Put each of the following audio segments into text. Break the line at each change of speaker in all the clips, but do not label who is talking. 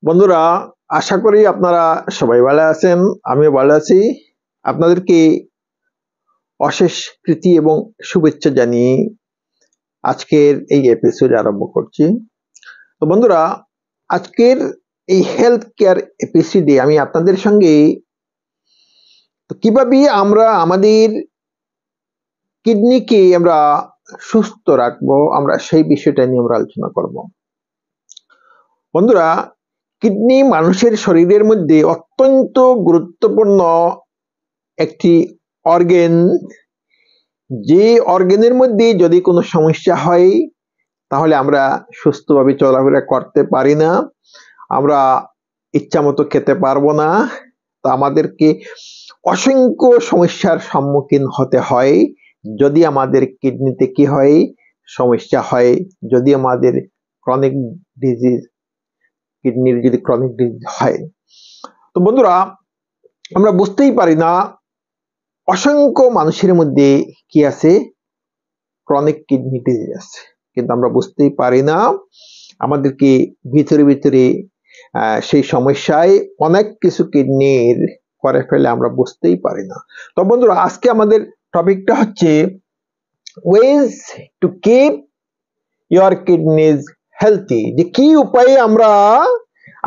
বন্ধুরা, আশা করি আপনারা সবাই ভালো আছেন। আমিও ভালো আছি। আপনাদেরকে অশেষ প্রীতি এবং শুভেচ্ছা জানিয়ে আজকের এই এপিসোড আরম্ভ করছি। তো বন্ধুরা, আজকের এই হেলথ কেয়ার এপিসোডে আমি আপনাদের সঙ্গে কিভাবে আমরা আমাদের কিডনিকে আমরা সুস্থ রাখবো, আমরা সেই বিষয়টা নিয়ে আমরা আলোচনা করব। বন্ধুরা, কিডনি মানুষের শরীরের মধ্যে অত্যন্ত গুরুত্বপূর্ণ একটি অর্গান। যে অর্গানের মধ্যে যদি কোনো সমস্যা হয় তাহলে আমরা সুস্থভাবে চলাফেরা করতে পারি না, আমরা ইচ্ছা মতো খেতে পারবো না। তো আমাদেরকে অসংখ্য সমস্যার সম্মুখীন হতে হয় যদি আমাদের কিডনিতে কি হয়, সমস্যা হয়। যদি আমাদের ক্রনিক ডিজিজ, কিডনির যদি ক্রনিক ডিজিজ হয়, তো বন্ধুরা আমরা বুঝতেই পারি না অসংখ্য মানুষের মধ্যে কি আছে, ক্রনিক কিডনি ডিজিজ আছে, কিন্তু আমরা বুঝতেই পারি না। আমাদেরকে ভিতরে ভিতরে সেই সমস্যায় অনেক কিছু কিডনির করে ফেলে, আমরা বুঝতেই পারি না। তো বন্ধুরা, আজকে আমাদের টপিকটা হচ্ছে ways to keep your kidneys healthy. যে কি উপায়ে আমরা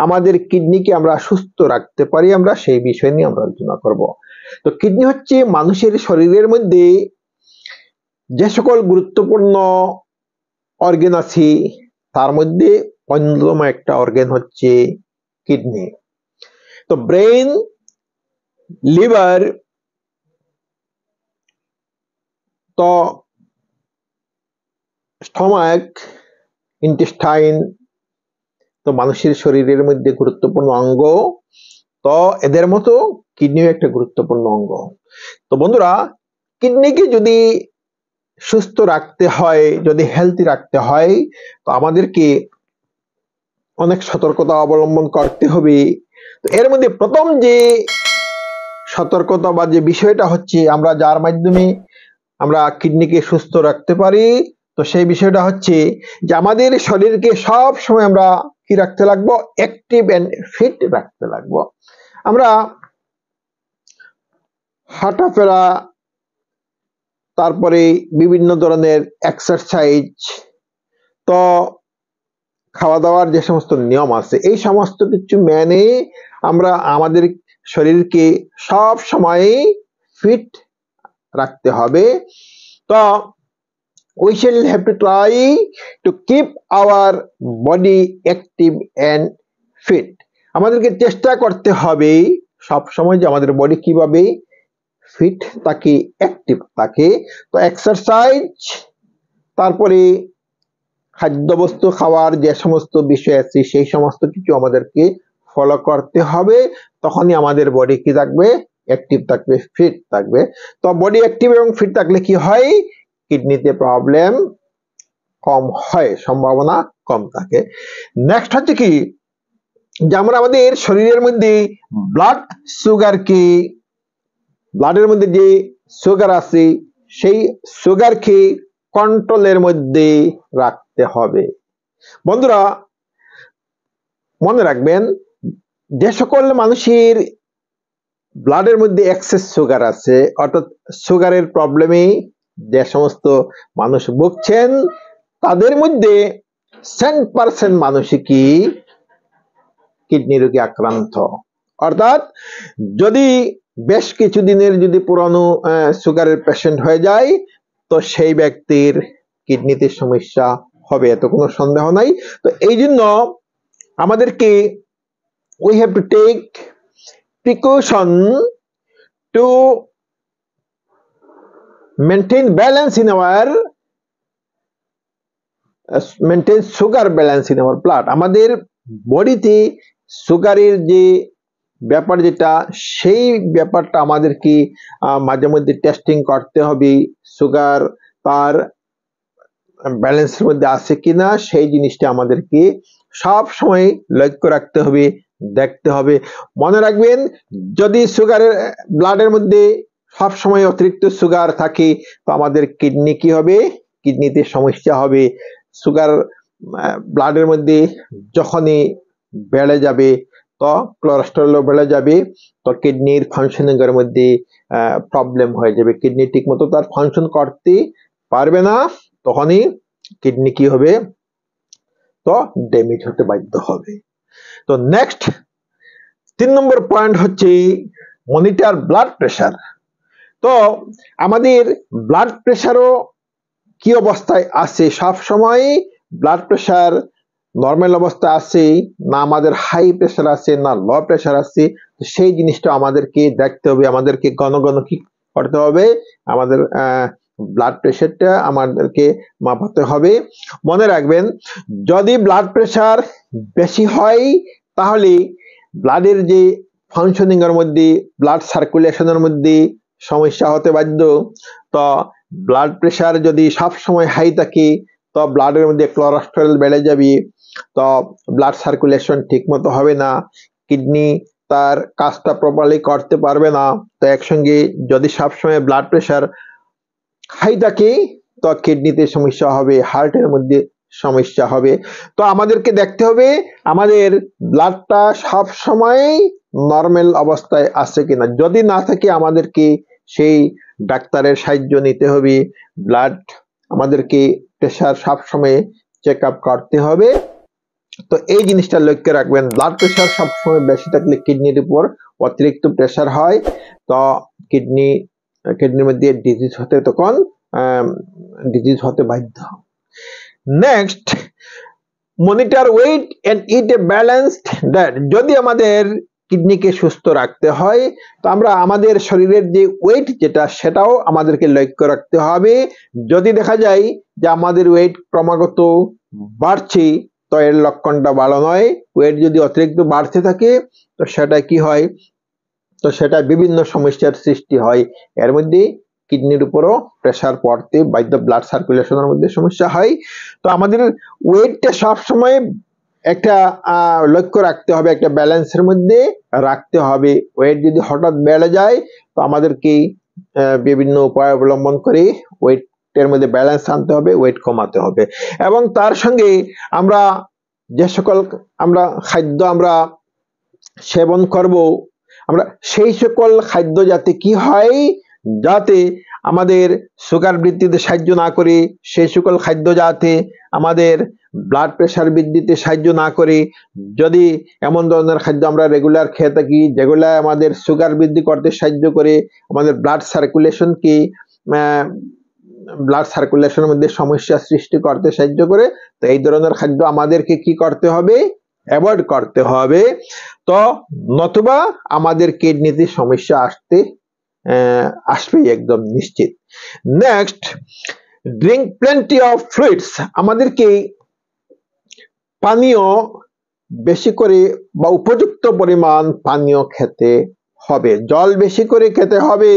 আমাদের কিডনিকে আমরা সুস্থ রাখতে পারি, আমরা সেই বিষয় নিয়ে আমরা আলোচনা করব। তো কিডনি হচ্ছে মানুষের শরীরের মধ্যে যে সকল গুরুত্বপূর্ণ অর্গান আছে তার মধ্যে অন্যতম একটা অর্গান হচ্ছে কিডনি। তো ব্রেন, লিভার, তো স্টমাক, ইন্টেস্টাইন, তো মানুষের শরীরের মধ্যে গুরুত্বপূর্ণ অঙ্গ। তো এদের মতো কিডনিও একটা গুরুত্বপূর্ণ অঙ্গ। তো বন্ধুরা, কিডনিকে যদি সুস্থ রাখতে হয়, যদি হেলদি রাখতে হয়, তো আমাদেরকে অনেক সতর্কতা অবলম্বন করতে হবে। তো এর মধ্যে প্রথম যে সতর্কতা বা যে বিষয়টা হচ্ছে আমরা যার মাধ্যমে আমরা কিডনিকে সুস্থ রাখতে পারি, তো সেই বিষয়টা হচ্ছে যে আমাদের শরীরকে সব সময় আমরা কি রাখতে লাগবো, অ্যাক্টিভ এন্ড ফিট রাখতে লাগবো। আমরা হাঁটাফেরা, তারপরে বিভিন্ন ধরনের এক্সারসাইজ, তো খাওয়া দাওয়ার যে সমস্ত নিয়ম আছে, এই সমস্ত কিছু মেনে আমরা আমাদের শরীরকে সব সময় ফিট রাখতে হবে। তো we shall have to try to keep our body active and fit. আমাদেরকে চেষ্টা করতে হবে সব সময় যে আমাদের বডি কিভাবে ফিট থাকে, অ্যাক্টিভ থাকে। তো এক্সারসাইজ, তারপরে খাদ্যবস্তু খাওয়ার যে সমস্ত বিষয় আছে সেই সমস্ত কিছু আমাদেরকে ফলো করতে হবে। তখনই আমাদের বডি কি থাকবে, অ্যাক্টিভ থাকবে, ফিট থাকবে। তো বডি অ্যাক্টিভ এবং ফিট থাকলে কি হয়, কিডনিতে প্রবলেম কম হয়, সম্ভাবনা কম থাকে। নেক্সট হচ্ছে কি, যে আমরা আমাদের শরীরের মধ্যে ব্লাড সুগারকে, ব্লাডের মধ্যে যে সুগার আছে সেই সুগারকে কন্ট্রোলের মধ্যে রাখতে হবে। বন্ধুরা মনে রাখবেন, যে সকল মানুষের ব্লাডের মধ্যে এক্সেস সুগার আছে, অর্থাৎ সুগারের প্রবলেমে যে সমস্ত মানুষ ভুগছেন, তাদের মধ্যে 10% মানুষই কি কিডনি রোগে আক্রান্ত। অর্থাৎ যদি বেশ কিছুদিনের যদি পুরানো সুগারের পেশেন্ট হয়ে যায়, তো সেই ব্যক্তির কিডনিতে সমস্যা হবে, এত কোনো সন্দেহ নাই। তো এই জন্য আমাদেরকে we have to take precaution to maintain balance in our maintain sugar balance in our blood. আমাদের বডিতে সুগারের যে ব্যাপার যেটা, সেই ব্যাপারটা আমাদেরকে মাঝে মধ্যে টেস্টিং করতে হবে। সুগার তার ব্যালেন্সের মধ্যে আছে কিনা সেই জিনিসটা আমাদেরকে সব সময় লক্ষ্য রাখতে হবে, দেখতে হবে। মনে রাখবেন, যদি সুগারের ব্লাডের মধ্যে সব সময় অতিরিক্ত সুগার থাকে, তো আমাদের কিডনি কি হবে, কিডনিতে সমস্যা হবে। সুগার ব্লাডের মধ্যে যখনই বেড়ে যাবে, তো কোলেস্টেরল বেড়ে যাবে, তো কিডনির ফাংশনিং এর মধ্যে প্রবলেম হয়ে যাবে, কিডনি ঠিকমতো তার ফাংশন করতে পারবে না, তখনই কিডনি কি হবে, তো ড্যামেজ হতে বাধ্য হবে। তো নেক্সট 3 নম্বর পয়েন্ট হচ্ছে মনিটর ব্লাড প্রেশার। তো আমাদের ব্লাড প্রেশারও কি অবস্থায় আছে, সব সময় ব্লাড প্রেশার নরমাল অবস্থা আছে না আমাদের হাই প্রেশার আছে না লো প্রেশার আছে, সেই জিনিসটা আমাদেরকে দেখতে হবে, আমাদেরকে ঘন ঘন কি করতে হবে, আমাদের ব্লাড প্রেশারটা আমাদেরকে মাপাতে হবে। মনে রাখবেন, যদি ব্লাড প্রেশার বেশি হয় তাহলে ব্লাডের যে ফাংশনিং এর মধ্যে, ব্লাড সার্কুলেশনের মধ্যে সমস্যা হতে বাধ্য। তো ব্লাড প্রেশার যদি সব সময় হাই থাকে, তো ব্লাডের মধ্যে কোলেস্টেরল বেড়ে যাবে, তো ব্লাড সার্কুলেশন ঠিক মতো হবে না, কিডনি তার কাজটা প্রপারলি করতে পারবে না। তো একসঙ্গে যদি সবসময় ব্লাড প্রেশার হাই থাকে, তো কিডনিতে সমস্যা হবে, হার্টের মধ্যে সমস্যা হবে। তো আমাদেরকে দেখতে হবে আমাদের ব্লাডটা সব সময় নরমাল অবস্থায় আছে কিনা, যদি না থাকে আমাদেরকে সেই ডাক্তারের সাহায্য নিতে হবে, ব্লাড আমাদেরকে প্রেশার সব সময় চেক আপ করতে হবে। তো এই জিনিসটা লক্ষ্য রাখবেন, ব্লাড প্রেশার সবসময় বেশি থাকলে কিডনির উপর অতিরিক্ত প্রেশার হয়, তো কিডনির মধ্যে ডিজিজ হতে তখন ডিজিজ হতে বাধ্য। Next, monitor weight and eat a balanced diet. যদি আমাদের কিডনিকে সুস্থ রাখতে হয়, তো আমরা আমাদের শরীরের যে ওয়েট যেটা, সেটাও আমাদেরকে লক্ষ্য রাখতে হবে। যদি দেখা যায় যে আমাদের ওয়েট ক্রমাগত বাড়ছে, তো এর লক্ষণটা ভালো নয়। ওয়েট যদি অতিরিক্ত বাড়তে থাকে, তো সেটা কি হয়, তো সেটা বিভিন্ন সমস্যার সৃষ্টি হয়, এর মধ্যে কিডনির উপরও প্রেসার পড়তে বাধ্য, ব্লাড সার্কুলেশনের মধ্যে সমস্যা হয়। তো আমাদের ওয়েটটা সবসময় একটা লক্ষ্য রাখতে হবে, একটা ব্যালেন্সের মধ্যে রাখতে হবে। ওয়েট যদি হঠাৎ বেড়ে যায়, তো আমাদেরকে বিভিন্ন উপায় অবলম্বন করে ওয়েটের মধ্যে ব্যালেন্স আনতে হবে, ওয়েট কমাতে হবে। এবং তার সঙ্গে আমরা যে সকল খাদ্য আমরা সেবন করব, আমরা সেই সকল খাদ্য যাতে কি হয়, যাতে আমাদের সুগার বৃদ্ধিতে সাহায্য না করে, সেই সকল খাদ্য যাতে আমাদের ব্লাড প্রেশার বৃদ্ধিতে সাহায্য না করে। যদি এমন ধরনের খাদ্য আমরা রেগুলার খেয়ে থাকি যেগুলা আমাদের সুগার বৃদ্ধি করতে সাহায্য করে, আমাদের ব্লাড সার্কুলেশনের মধ্যে সমস্যা সৃষ্টি করতে সাহায্য করে, তো এই ধরনের খাদ্য আমাদেরকে কি করতে হবে, অ্যাভয়েড করতে হবে। তো নতুবা আমাদের কিডনিতে সমস্যা আসবেই একদম নিশ্চিত। Next, drink plenty of fluids. আমাদেরকে পানীয় বেশি করে বা উপযুক্ত পরিমাণ পানীয় খেতে হবে, জল বেশি করে খেতে হবে।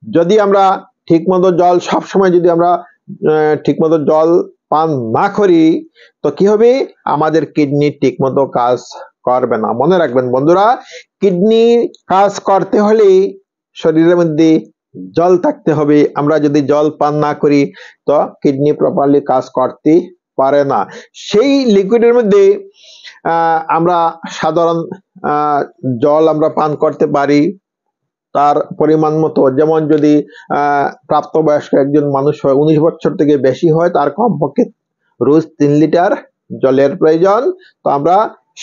যদি আমরা ঠিকমতো জল সবসময় যদি আমরা ঠিকমতো জল পান না করি, তো কি হবে, আমাদের কিডনি ঠিকমতো কাজ করবে না। মনে রাখবেন বন্ধুরা, কিডনি কাজ করতে হলে শরীরের মধ্যে জল থাকতে হবে। আমরা যদি জল পান না করি, তো কিডনি প্রপারলি কাজ করতে পারে না। সেই লিকুইডের মধ্যে আমরা সাধারণ জল আমরা পান করতে পারি তার পরিমাণ মতো। যেমন যদি প্রাপ্তবয়স্ক একজন মানুষ হয়, 19 বছর থেকে বেশি হয়, তার কমপক্ষে রোজ 3 লিটার জলের প্রয়োজন। তো আমরা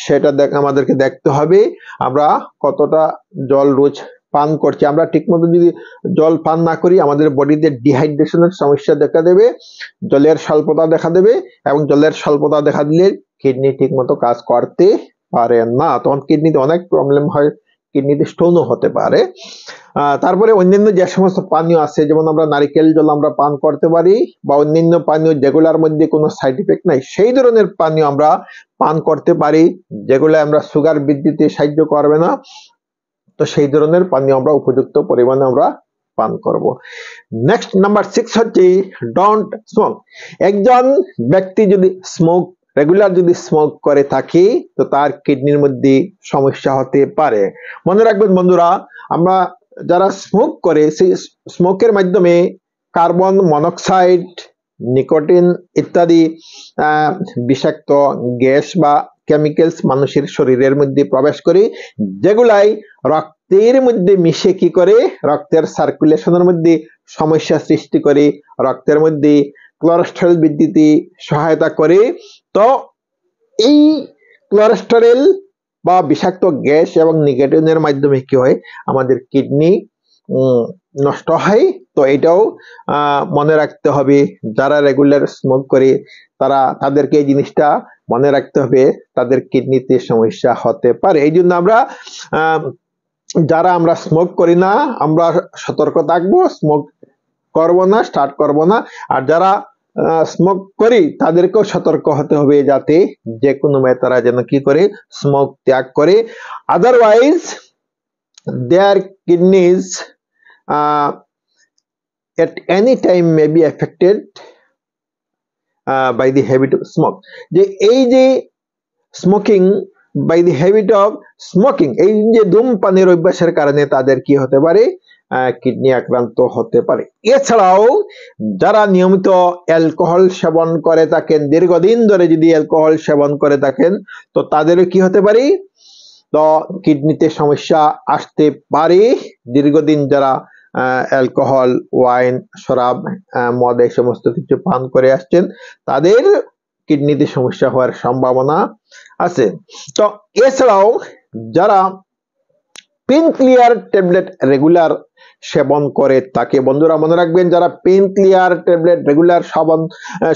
সেটা আমাদেরকে দেখতে হবে আমরা কতটা জল রোজ পান করছি। আমরা ঠিকমতো যদি জল পান না করি, আমাদের বডিতে ডিহাইড্রেশনের সমস্যা দেখা দেবে, জলের স্বল্পতা দেখা দেবে, এবং জলের স্বল্পতা দেখা দিলে কিডনি ঠিকমতো কাজ করতে পারে না, তখন কিডনিতে অনেক প্রবলেম হয়, কিডনিতে স্টোনও হতে পারে। তারপরে অন্যান্য যে সমস্ত পানীয় আছে, যেমন আমরা নারিকেল জল আমরা পান করতে পারি, বা অন্যান্য পানীয় যেগুলোর মধ্যে কোনো সাইড ইফেক্ট নাই, সেই ধরনের পানীয় আমরা পান করতে পারি, যেগুলো আমরা সুগার বৃদ্ধিতে সাহায্য করবে না। তো সেই ধরনের পানীয় আমরা উপযুক্ত পরিমাণে আমরা পান করব। নেক্সট নাম্বার 6 হচ্ছে ডোন্ট স্মোক। একজন ব্যক্তি যদি রেগুলার যদি স্মোক করে থাকে, তো তার কিডনির মধ্যে সমস্যা হতে পারে। মনে রাখবেন বন্ধুরা, আমরা যারা স্মোক করে, সেই স্মোকের মাধ্যমে কার্বন মনোক্সাইড, নিকোটিন ইত্যাদি বিষাক্ত গ্যাস বা কেমিক্যালস মানুষের শরীরের মধ্যে প্রবেশ করে, যেগুলাই রক্তের মধ্যে মিশে কি করে, রক্তের সার্কুলেশনের মধ্যে সমস্যা সৃষ্টি করে, রক্তের মধ্যে কোলেস্টেরল বৃদ্ধিতে সহায়তা করে। তো এই কোলেস্টেরল বা বিষাক্ত গ্যাস এবং নিকোটিনের মাধ্যমে কি হয়, আমাদের কিডনি নষ্ট হয়। তো এটাও মনে রাখতে হবে, যারা রেগুলার স্মোক করে তাদেরকে এই জিনিসটা মনে রাখতে হবে, তাদের কিডনিতে সমস্যা হতে পারে। এই জন্য যারা আমরা স্মোক করি না, আমরা সতর্ক থাকবো, স্মোক করব না, স্টার্ট করব না। আর যারা স্মোক করি তাদেরকেও সতর্ক হতে হবে, যাতে যে কোনো তারা যেন কি করে, স্মোক ত্যাগ করে। Otherwise their kidneys at any time may be affected by the habit of smoke. যে এই যে smoking, by the habit of smoking, এই যে ধূমপানের অভ্যাসের কারণে তাদের কি হতে পারে, কিডনি আক্রান্ত হতে পারে। এছাড়াও যারা নিয়মিত অ্যালকোহল সেবন করে থাকেন, দীর্ঘদিন ধরে যদি অ্যালকোহল সেবন করে থাকেন, তো তাদেরও কি হতে পারে, তো কিডনিতে সমস্যা আসতে পারে। দীর্ঘদিন যারা অ্যালকোহল, ওয়াইন, শরাব, মদ এই সমস্ত কিছু পান করে আসছেন, তাদের কিডনিতে সমস্যা হওয়ার সম্ভাবনা আছে। তো এছাড়াও যারা পেন ক্লিয়ার ট্যাবলেট রেগুলার সেবন করে থাকে, বন্ধুরা মনে রাখবেন, যারা পেন ক্লিয়ার ট্যাবলেট রেগুলার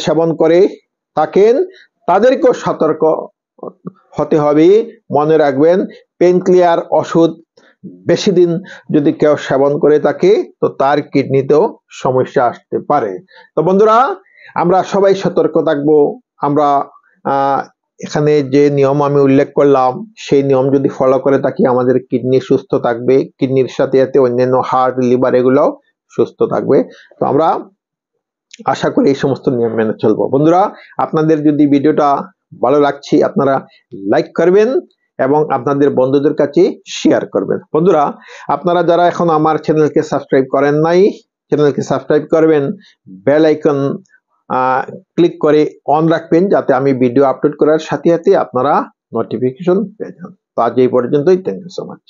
সেবন করে থাকেন, তাদেরকেও সতর্ক হতে হবে। মনে রাখবেন, পেন ক্লিয়ার ওষুধ বেশি দিন যদি কেউ সেবন করে থাকে, তো তার কিডনিতেও সমস্যা আসতে পারে। তো বন্ধুরা, আমরা সবাই সতর্ক থাকবো। আমরা এখানে যে নিয়ম আমি উল্লেখ করলাম, সেই নিয়ম যদি ফলো করে থাকি, আমাদের কিডনি সুস্থ থাকবে, কিডনির সাথে সাথে অন্যান্য হার্ট, লিভার এগুলোও সুস্থ থাকবে। তো আমরা আশা করি এই সমস্ত নিয়ম মেনে চলবো। বন্ধুরা, আপনাদের যদি ভিডিওটা ভালো লাগছে, আপনারা লাইক করবেন এবং আপনাদের বন্ধুদের কাছে শেয়ার করবেন। বন্ধুরা, আপনারা যারা এখন আমার চ্যানেলকে সাবস্ক্রাইব করেন নাই, চ্যানেলকে সাবস্ক্রাইব করবেন, বেল আইকন ক্লিক করে অন রাখবেন, যাতে আমি ভিডিও আপলোড করার সাথে সাথে আপনারা নোটিফিকেশন পেয়ে যান। তো আজ এই পর্যন্তই। Thank you so much.